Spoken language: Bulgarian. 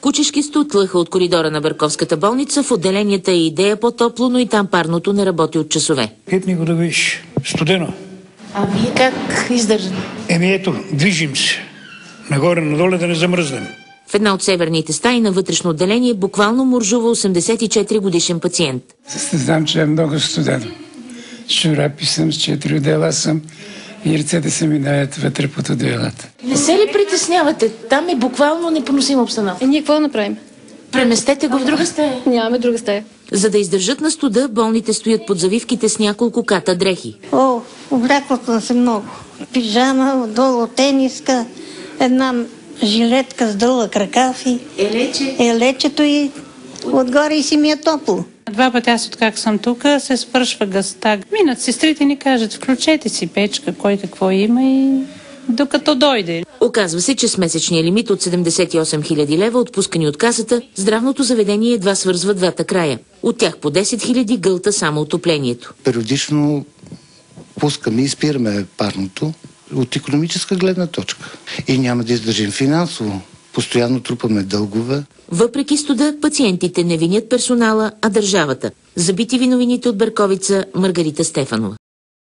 Кучешки стутлаха от коридора на Берковската болница. В отделенията и идея по-топло, но и там парното не работи от часове. Хепни го да виж студено. А вие как издържате? Ето, движим се. Нагоре-надоле да не замръзнем. В една от северните стаи на вътрешно отделение буквално моржува 84 годишен пациент. Знам, че е много студено. С чорапи съм, с 4 отдела съм и ръцете се ми давят вътре под отделата. Не се ли притеснявате? Там е буквално непоносима обстановка. Ние какво направим? Преместете го в друга стая. Нямаме друга стая. За да издържат на студа, болните стоят под завивките с няколко ката дрехи. Облякла съм се много. Пижама, отдолу тениска, една жилетка с дълъг ръкав и елечето и отгоре и си ми е топло. Два пъти аз откак съм тук, се свършва газта. Минат сестрите ни кажат, включете си печка, кой какво има и докато дойде. Оказва се, че с месечния лимит от 78 000 лева, отпускани от касата, здравното заведение едва свързва двата края. От тях по 10 000 гълта само отоплението. Периодично пускаме и спираме парното от икономическа гледна точка. И няма да издържим финансово. Постоянно трупаме дългове. Въпреки студа, пациентите не винят персонала, а държавата. За BTV новините от Берковица, Маргарита Стефанова.